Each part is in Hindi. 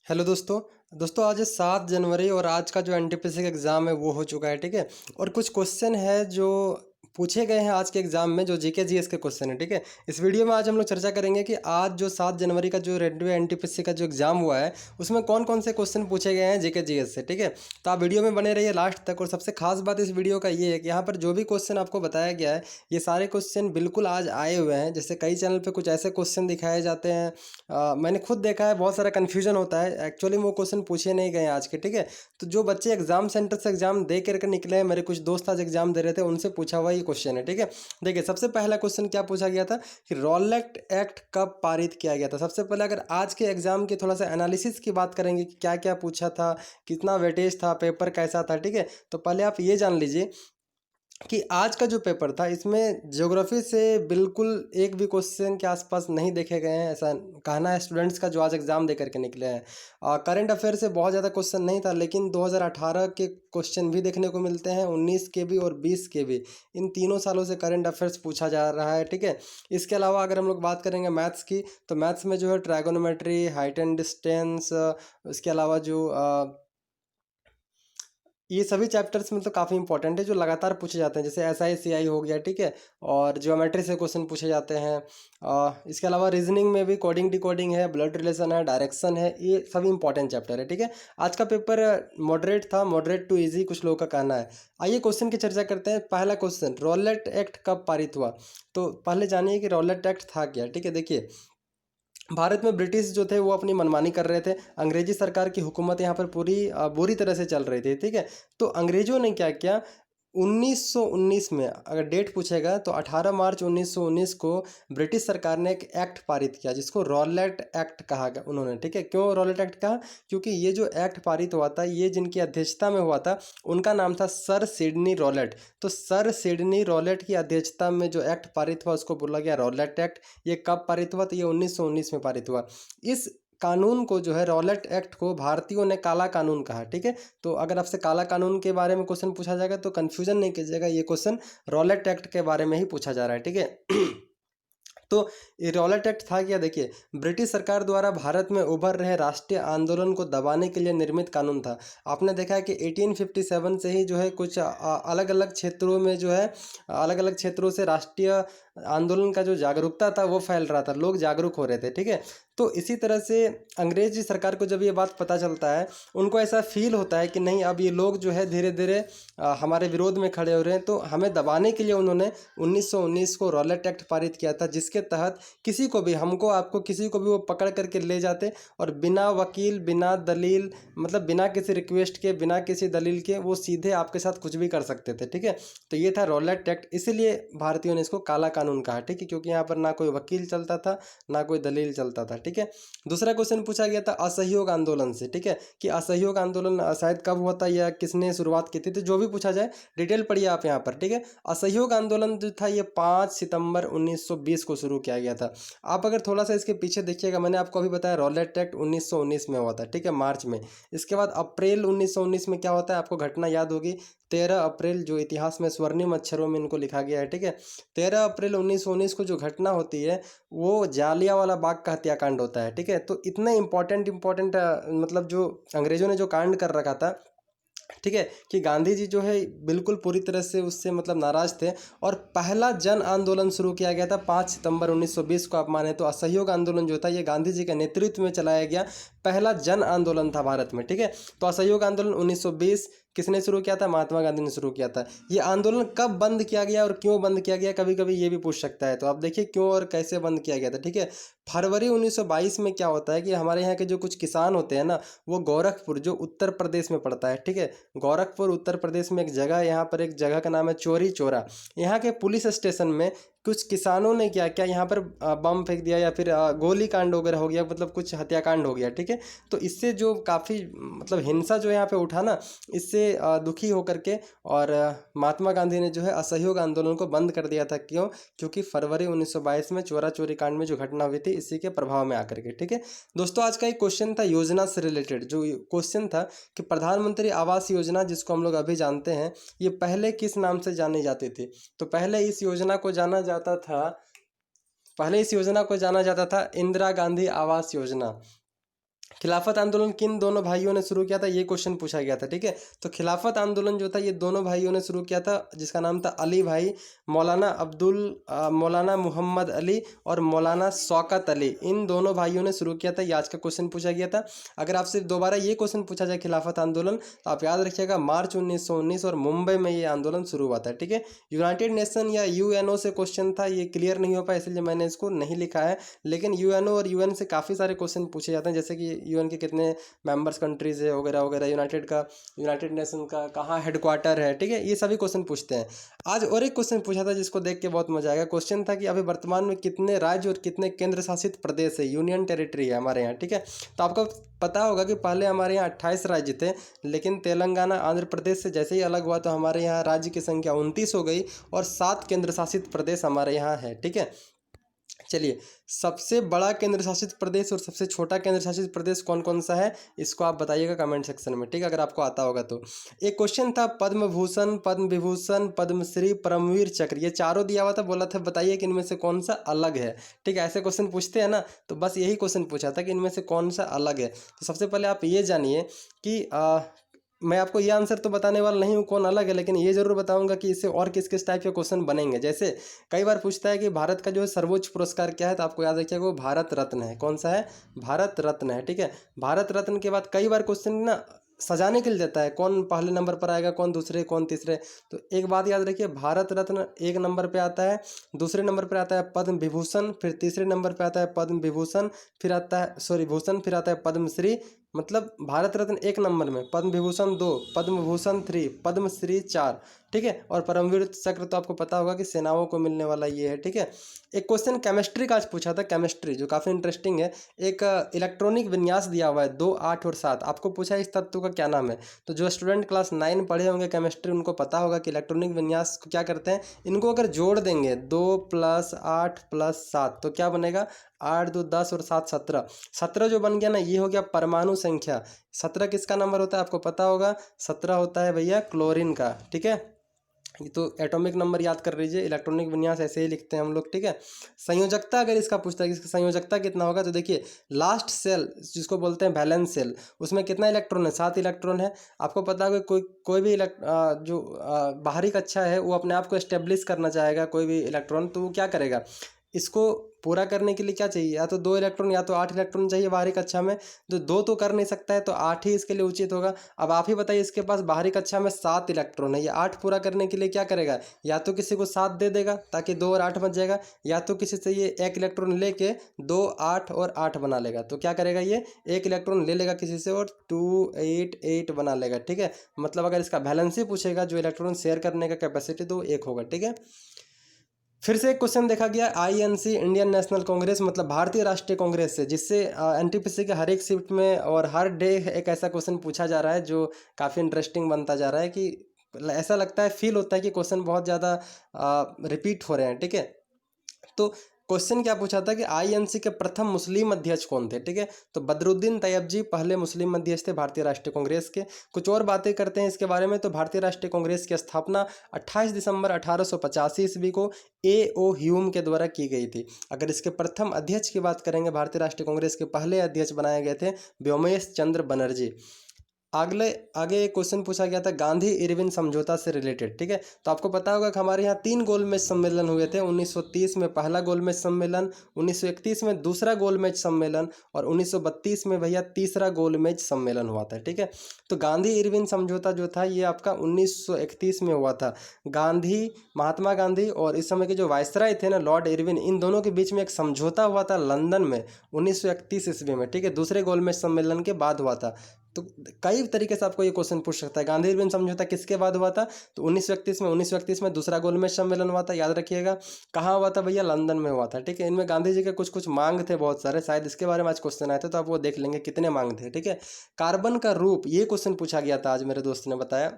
हेलो दोस्तों। आज 7 जनवरी और आज का जो एनटीपीसी का एग्ज़ाम है वो हो चुका है, ठीक है। और कुछ क्वेश्चन है जो पूछे गए हैं आज के एग्ज़ाम में, जो जीके जीएस के क्वेश्चन है, ठीक है। इस वीडियो में आज हम लोग चर्चा करेंगे कि आज जो 7 जनवरी का जो रेलवे एनटीपीसी का जो एग्ज़ाम हुआ है उसमें कौन कौन से क्वेश्चन पूछे गए हैं जीके जीएस से, ठीक है। तो आप वीडियो में बने रहिए लास्ट तक। और सबसे खास बात इस वीडियो का ये है कि यहाँ पर जो भी क्वेश्चन आपको बताया गया है ये सारे क्वेश्चन बिल्कुल आज आए हुए हैं। जैसे कई चैनल पर कुछ ऐसे क्वेश्चन दिखाए जाते हैं, मैंने खुद देखा है, बहुत सारा कन्फ्यूजन होता है। एक्चुअली वो क्वेश्चन पूछे नहीं गए आज के, ठीक है। तो जो बच्चे एग्जाम सेंटर से एग्जाम दे करके निकले हैं, मेरे कुछ दोस्त आज एग्जाम दे रहे थे, उनसे पूछा हुआ ये क्वेश्चन है, ठीक है। देखिए, सबसे पहला क्वेश्चन क्या पूछा गया था कि रॉलेट एक्ट कब पारित किया गया था। सबसे पहले अगर आज के एग्जाम की थोड़ा सा एनालिसिस की बात करेंगे कि क्या क्या पूछा था, कितना वेटेज था, पेपर कैसा था, ठीक है। तो पहले आप ये जान लीजिए कि आज का जो पेपर था इसमें ज्योग्राफी से बिल्कुल एक भी क्वेश्चन के आसपास नहीं देखे गए हैं, ऐसा कहना है स्टूडेंट्स का जो आज एग्ज़ाम दे करके निकले हैं। करंट अफेयर से बहुत ज़्यादा क्वेश्चन नहीं था, लेकिन 2018 के क्वेश्चन भी देखने को मिलते हैं, 19 के भी और 20 के भी। इन तीनों सालों से करंट अफेयर्स पूछा जा रहा है, ठीक है। इसके अलावा अगर हम लोग बात करेंगे मैथ्स की, तो मैथ्स में जो है ट्रायगोनोमेट्री, हाइट एंड डिस्टेंस, इसके अलावा जो ये सभी चैप्टर्स में तो काफ़ी इंपॉर्टेंट है, जो लगातार पूछे जाते हैं। जैसे एस आई सी आई हो गया, ठीक है। और ज्योमेट्री से क्वेश्चन पूछे जाते हैं। इसके अलावा रीजनिंग में भी कोडिंग डिकोडिंग है, ब्लड रिलेशन है, डायरेक्शन है, ये सभी इंपॉर्टेंट चैप्टर है, ठीक है। आज का पेपर मॉडरेट था, मॉडरेट टू इजी कुछ लोगों का कहना है। आइए क्वेश्चन की चर्चा करते हैं। पहला क्वेश्चन, रॉलेट एक्ट कब पारित हुआ। तो पहले जानिए कि रॉलेट एक्ट था क्या, ठीक है। देखिए, भारत में ब्रिटिश जो थे वो अपनी मनमानी कर रहे थे। अंग्रेजी सरकार की हुकूमत यहाँ पर पूरी बुरी तरह से चल रही थी, ठीक है। तो अंग्रेजों ने क्या किया, 1919 में अगर डेट पूछेगा तो 18 मार्च 1919 को ब्रिटिश सरकार ने एक एक्ट पारित किया जिसको रॉलेट एक्ट कहा गया उन्होंने, ठीक है। क्यों रॉलेट एक्ट कहा, क्योंकि ये जो एक्ट पारित हुआ था ये जिनकी अध्यक्षता में हुआ था उनका नाम था सर सिडनी रॉलेट। तो सर सिडनी रॉलेट की अध्यक्षता में जो एक्ट पारित हुआ उसको बोला गया रॉलेट एक्ट। ये कब पारित हुआ, तो ये 1919 में पारित हुआ। इस कानून को जो है रॉलेट एक्ट को भारतीयों ने काला कानून कहा, ठीक है। तो अगर आपसे काला कानून के बारे में क्वेश्चन पूछा जाएगा तो कंफ्यूजन नहीं कीजिएगा, ये क्वेश्चन रॉलेट एक्ट के बारे में ही पूछा जा रहा है, ठीक है। तो ये रॉलेट एक्ट था क्या, देखिए, ब्रिटिश सरकार द्वारा भारत में उभर रहे राष्ट्रीय आंदोलन को दबाने के लिए निर्मित कानून था। आपने देखा है कि 1857 से ही जो है कुछ अलग अलग क्षेत्रों में जो है अलग अलग क्षेत्रों से राष्ट्रीय आंदोलन का जो जागरूकता था वो फैल रहा था, लोग जागरूक हो रहे थे, ठीक है। तो इसी तरह से अंग्रेजी सरकार को जब ये बात पता चलता है, उनको ऐसा फील होता है कि नहीं, अब ये लोग जो है धीरे धीरे हमारे विरोध में खड़े हो रहे हैं। तो हमें दबाने के लिए उन्होंने 1919 को रॉलेट एक्ट पारित किया था, जिसके तहत किसी को भी, हमको आपको किसी को भी वो पकड़ करके ले जाते और बिना वकील, बिना दलील, मतलब बिना किसी रिक्वेस्ट के, बिना किसी दलील के वो सीधे आपके साथ कुछ भी कर सकते थे, ठीक है। तो ये था रॉलेट एक्ट, इसीलिए भारतीयों ने इसको काला कानून कहा, ठीक है, क्योंकि यहाँ पर ना कोई वकील चलता था ना कोई दलील चलता था, ठीक है। दूसरा क्वेश्चन पूछा गया था असहयोग आंदोलन से, ठीक है, कि असहयोग आंदोलन शायद कब हुआ था या किसने शुरुआत की थी। तो जो भी पूछा जाए डिटेल पढ़िए आप यहाँ पर, ठीक है। असहयोग आंदोलन जो था ये 5 सितंबर 1920 को शुरू किया गया था। आप अगर थोड़ा सा इसके पीछे देखिएगा, मैंने आपको अभी बताया रॉलेट एक्ट 1919 में हुआ था, ठीक है, मार्च में। इसके बाद अप्रैल 1919 में क्या होता है, आपको घटना याद होगी, 13 अप्रैल, जो इतिहास में स्वर्णिम अक्षरों में इनको लिखा गया है, ठीक है। 13 अप्रैल 1919 को जो घटना होती है वो जालियांवाला बाग का हत्याकांड होता है, ठीक है। तो इतना इंपॉर्टेंट मतलब जो अंग्रेजों ने जो कांड कर रखा था, ठीक है, कि गांधी जी जो है बिल्कुल पूरी तरह से उससे मतलब नाराज थे। और पहला जन आंदोलन शुरू किया गया था 5 सितंबर 1920 को। आप माने तो असहयोग आंदोलन जो था ये गांधी जी के नेतृत्व में चलाया गया पहला जन आंदोलन था भारत में, ठीक है। तो असहयोग आंदोलन 1920 किसने शुरू किया था, महात्मा गांधी ने शुरू किया था। ये आंदोलन कब बंद किया गया और क्यों बंद किया गया, कभी कभी ये भी पूछ सकता है। तो आप देखिए क्यों और कैसे बंद किया गया था, ठीक है। फरवरी 1922 में क्या होता है कि हमारे यहाँ के जो कुछ किसान होते हैं ना, वो गोरखपुर जो उत्तर प्रदेश में पड़ता है, ठीक है, गोरखपुर उत्तर प्रदेश में एक जगह, यहाँ पर एक जगह का नाम है चोरी चोरा। यहाँ के पुलिस स्टेशन में कुछ किसानों ने क्या क्या यहाँ पर बम फेंक दिया या फिर गोली कांड वगैरह हो गया, मतलब कुछ हत्याकांड हो गया, ठीक है। तो इससे जो काफ़ी मतलब हिंसा जो यहाँ पे उठा ना, इससे दुखी होकर के और महात्मा गांधी ने जो है असहयोग आंदोलन को बंद कर दिया था। क्यों, क्योंकि फरवरी 1922 में चोरा चोरी कांड में जो घटना हुई थी इसी के प्रभाव में आकर के, ठीक है। दोस्तों, आज का एक क्वेश्चन था योजना से रिलेटेड, जो क्वेश्चन था कि प्रधानमंत्री आवास योजना, जिसको हम लोग अभी जानते हैं, ये पहले किस नाम से जानी जाती थी। तो पहले इस योजना को जाना जाता था इंदिरा गांधी आवास योजना। खिलाफत आंदोलन किन दोनों भाइयों ने शुरू किया था, ये क्वेश्चन पूछा गया था। ठीक है, तो खिलाफत आंदोलन जो था ये दोनों भाइयों ने शुरू किया था, जिसका नाम था अली भाई, मौलाना मोहम्मद अली और मौलाना शौकत अली, इन दोनों भाइयों ने शुरू किया था। ये आज का क्वेश्चन पूछा गया था। अगर आपसे दोबारा ये क्वेश्चन पूछा जाए खिलाफत आंदोलन, तो आप याद रखिएगा मार्च 1919 और मुंबई में ये आंदोलन शुरू हुआ था। ठीक है, यूनाइटेड नेशन या यूएनओ से क्वेश्चन था, ये क्लियर नहीं हो पाया इसलिए मैंने इसको नहीं लिखा है। लेकिन यूएनओ और यूएन से काफ़ी सारे क्वेश्चन पूछे जाते हैं, जैसे कि यूएन के कितने मेंबर्स कंट्रीज है वगैरह वगैरह, यूनाइटेड नेशन का कहाँ हेडक्वार्टर है। ठीक है, ये सभी क्वेश्चन पूछते हैं। आज और एक क्वेश्चन पूछा था जिसको देख के बहुत मजा आएगा। क्वेश्चन था कि अभी वर्तमान में कितने राज्य और कितने केंद्र शासित प्रदेश है, यूनियन टेरिटरी है हमारे यहाँ। ठीक है, तो आपको पता होगा कि पहले हमारे यहाँ 28 राज्य थे, लेकिन तेलंगाना आंध्र प्रदेश से जैसे ही अलग हुआ तो हमारे यहाँ राज्य की संख्या 29 हो गई और 7 केंद्र शासित प्रदेश हमारे यहाँ है। ठीक है, चलिए, सबसे बड़ा केंद्र शासित प्रदेश और सबसे छोटा केंद्र शासित प्रदेश कौन कौन सा है, इसको आप बताइएगा कमेंट सेक्शन में। ठीक है, अगर आपको आता होगा तो। एक क्वेश्चन था पद्म भूषण, पद्म विभूषण, पद्मश्री, परमवीर चक्र, ये चारों दिया हुआ था, बोला था बताइए कि इनमें से कौन सा अलग है। ठीक है, ऐसे क्वेश्चन पूछते हैं ना, तो बस यही क्वेश्चन पूछा था कि इनमें से कौन सा अलग है। तो सबसे पहले आप ये जानिए कि मैं आपको ये आंसर तो बताने वाला नहीं हूँ कौन अलग है, लेकिन ये जरूर बताऊंगा कि इससे और किस किस टाइप के क्वेश्चन बनेंगे। जैसे कई बार पूछता है कि भारत का जो है सर्वोच्च पुरस्कार क्या है, तो आपको याद रखिएगा वो भारत रत्न है। कौन सा है? भारत रत्न है। ठीक है, भारत रत्न के बाद कई बार क्वेश्चन ना सजाने के लिए देता है, कौन पहले नंबर पर आएगा, कौन दूसरे, कौन तीसरे। तो एक बात याद रखिए, भारत रत्न एक नंबर पे आता है, दूसरे नंबर पर आता है पद्म विभूषण, फिर तीसरे नंबर पे आता है पद्म विभूषण, फिर आता है भूषण, फिर आता है पद्मश्री। मतलब भारत रत्न एक नंबर में, पद्म विभूषण 2, पद्म भूषण 3, पद्मश्री 4। ठीक है, और परमवीर चक्र तो आपको पता होगा कि सेनाओं को मिलने वाला ये है। ठीक है, एक क्वेश्चन केमिस्ट्री का आज पूछा था, केमिस्ट्री जो काफ़ी इंटरेस्टिंग है। एक इलेक्ट्रॉनिक विन्यास दिया हुआ है 2, 8 और 7, आपको पूछा है इस तत्व का क्या नाम है। तो जो स्टूडेंट क्लास 9 पढ़े होंगे केमिस्ट्री, उनको पता होगा कि इलेक्ट्रॉनिक विन्यास को क्या करते हैं। इनको अगर जोड़ देंगे 2 + 8 + 7 तो क्या बनेगा, 8 2 10 और 7 17। 17 जो बन गया ना, ये हो गया परमाणु संख्या। 17 किसका नंबर होता है आपको पता होगा, 17 होता है भैया क्लोरीन का। ठीक है, ये तो एटॉमिक नंबर याद कर लीजिए, इलेक्ट्रॉनिक विन्यास ऐसे ही लिखते हैं हम लोग। ठीक है, संयोजकता अगर इसका पूछता है कि इसका संयोजकता कितना होगा, तो देखिए लास्ट सेल जिसको बोलते हैं वैलेंस सेल, उसमें कितना इलेक्ट्रॉन है, 7 इलेक्ट्रॉन है। आपको पता होगा कोई भी बाहरी कक्षा है वो अपने आप को एस्टेब्लिश करना चाहेगा, कोई भी इलेक्ट्रॉन, तो वो क्या करेगा, इसको पूरा करने के लिए क्या चाहिए, या तो 2 इलेक्ट्रॉन या तो 8 इलेक्ट्रॉन चाहिए बाहरी कक्षा में। जो 2 तो कर नहीं सकता है, तो 8 ही इसके लिए उचित होगा। अब आप ही बताइए, इसके पास बाहरी कक्षा में 7 इलेक्ट्रॉन है, ये 8 पूरा करने के लिए क्या करेगा, या तो किसी को 7 दे देगा ताकि 2 और 8 बच जाएगा, या तो किसी से ये 1 इलेक्ट्रॉन लेके 2 8 और 8 बना लेगा। तो क्या करेगा, ये 1 इलेक्ट्रॉन ले लेगा किसी से और 2 8 8 बना लेगा। ठीक है, मतलब अगर इसका बैलेंस ही पूछेगा, जो इलेक्ट्रॉन शेयर करने का कैपेसिटी, तो 1 होगा। ठीक है, फिर से एक क्वेश्चन देखा गया, आईएनसी इंडियन नेशनल कांग्रेस मतलब भारतीय राष्ट्रीय कांग्रेस से, जिससे एनटीपीसी के हर एक शिफ्ट में और हर डे एक ऐसा क्वेश्चन पूछा जा रहा है जो काफ़ी इंटरेस्टिंग बनता जा रहा है, कि ऐसा लगता है, फील होता है कि क्वेश्चन बहुत ज़्यादा रिपीट हो रहे हैं। ठीक है, तो क्वेश्चन क्या पूछा था कि आईएनसी के प्रथम मुस्लिम अध्यक्ष कौन थे। ठीक है, तो बदरुद्दीन तैयब पहले मुस्लिम अध्यक्ष थे भारतीय राष्ट्रीय कांग्रेस के। कुछ और बातें करते हैं इसके बारे में। तो भारतीय राष्ट्रीय कांग्रेस की स्थापना 28 दिसंबर 1885 ईस्वी को ए.ओ. ह्यूम के द्वारा की गई थी। अगर इसके प्रथम अध्यक्ष की बात करेंगे, भारतीय राष्ट्रीय कांग्रेस के पहले अध्यक्ष बनाए गए थे व्योमेश चंद्र बनर्जी। आगे एक क्वेश्चन पूछा गया था गांधी इरविन समझौता से रिलेटेड। ठीक है, तो आपको पता होगा कि हमारे यहाँ 3 गोलमेज सम्मेलन हुए थे। 1930 में पहला गोलमेज सम्मेलन, 1931 में दूसरा गोलमेज सम्मेलन और 1932 में भैया तीसरा गोलमेज सम्मेलन हुआ था। ठीक है, तो गांधी इरविन समझौता जो था ये आपका 1931 में हुआ था। महात्मा गांधी और इस समय के जो वायसराय थे ना, लॉर्ड इरविन, इन दोनों के बीच में एक समझौता हुआ था लंदन में 1931 ईस्वी में। ठीक है, दूसरे गोलमेज सम्मेलन के बाद हुआ था। तो कई तरीके से आपको ये क्वेश्चन पूछ सकता है, गांधी इरविन समझौता किसके बाद हुआ था, तो 1931 में दूसरा गोलमेज सम्मेलन हुआ था। याद रखिएगा, कहाँ हुआ था भैया, लंदन में हुआ था। ठीक है, इनमें गांधी जी के कुछ कुछ मांग थे बहुत सारे, शायद इसके बारे में आज क्वेश्चन आए थे, तो आप वो देख लेंगे कितने मांग थे। ठीक है, कार्बन का रूप, ये क्वेश्चन पूछा गया था आज, मेरे दोस्त ने बताया।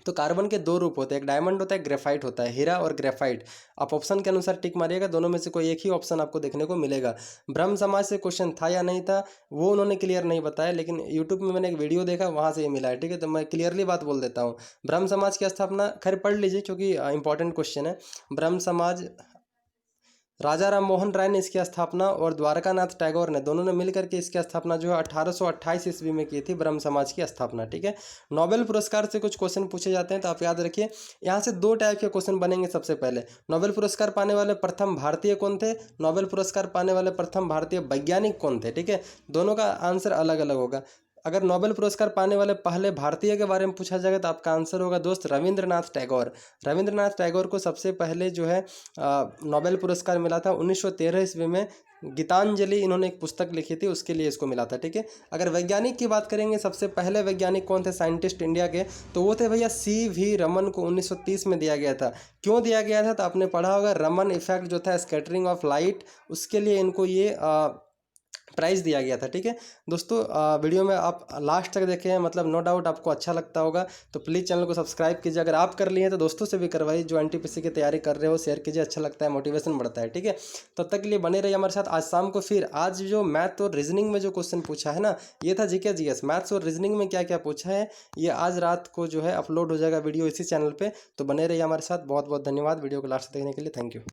तो कार्बन के 2 रूप होते हैं, एक डायमंड होता है, ग्रेफाइट होता है, हीरा और ग्रेफाइट। आप ऑप्शन के अनुसार टिक मारिएगा, दोनों में से कोई एक ही ऑप्शन आपको देखने को मिलेगा। ब्रह्म समाज से क्वेश्चन था या नहीं था, वो उन्होंने क्लियर नहीं बताया, लेकिन यूट्यूब में मैंने एक वीडियो देखा, वहाँ से ये मिला है। ठीक है, तो मैं क्लियरली बात बोल देता हूँ। ब्रह्म समाज की स्थापना, खैर पढ़ लीजिए क्योंकि इंपॉर्टेंट क्वेश्चन है। ब्रह्म समाज राजा राम मोहन राय ने इसकी स्थापना और द्वारकानाथ टैगोर ने, दोनों ने मिलकर के इसकी स्थापना जो है 1828 ईस्वी में की थी, ब्रह्म समाज की स्थापना। ठीक है। नोबेल पुरस्कार से कुछ क्वेश्चन पूछे जाते हैं तो आप याद रखिए, यहाँ से दो टाइप के क्वेश्चन बनेंगे। सबसे पहले, नोबेल पुरस्कार पाने वाले प्रथम भारतीय कौन थे, नोबेल पुरस्कार पाने वाले प्रथम भारतीय वैज्ञानिक कौन थे। ठीक है, दोनों का आंसर अलग अलग होगा। अगर नोबेल पुरस्कार पाने वाले पहले भारतीय के बारे में पूछा जाएगा तो आपका आंसर होगा दोस्त रविंद्रनाथ टैगोर। रविंद्रनाथ टैगोर को सबसे पहले जो है नोबेल पुरस्कार मिला था 1913 ईस्वी में। गीतांजलि इन्होंने एक पुस्तक लिखी थी, उसके लिए इसको मिला था। ठीक है। अगर वैज्ञानिक की बात करेंगे, सबसे पहले वैज्ञानिक कौन थे साइंटिस्ट इंडिया के, तो वो थे भैया CV रमन को 1930 में दिया गया था। क्यों दिया गया था तो आपने पढ़ा होगा, रमन इफेक्ट जो था, स्कैटरिंग ऑफ लाइट, उसके लिए इनको ये प्राइज़ दिया गया था। ठीक है दोस्तों, वीडियो में आप लास्ट तक देखें, मतलब नो डाउट आपको अच्छा लगता होगा, तो प्लीज़ चैनल को सब्सक्राइब कीजिए। अगर आप कर लिए हैं तो दोस्तों से भी करवाइए, जो NTPC की तैयारी कर रहे हो, शेयर कीजिए, अच्छा लगता है, मोटिवेशन बढ़ता है। ठीक है, तब तक के लिए बने रहिए हमारे साथ। आज शाम को फिर, आज जो मैथ और रीजनिंग में जो क्वेश्चन पूछा है ना, ये था GK GS। मैथ्स और रीजनिंग में क्या क्या पूछा है, ये आज रात को जो है अपलोड हो जाएगा वीडियो इसी चैनल पर, तो बने रहिए हमारे साथ। बहुत बहुत धन्यवाद वीडियो को लास्ट तक देखने के लिए। Thank you.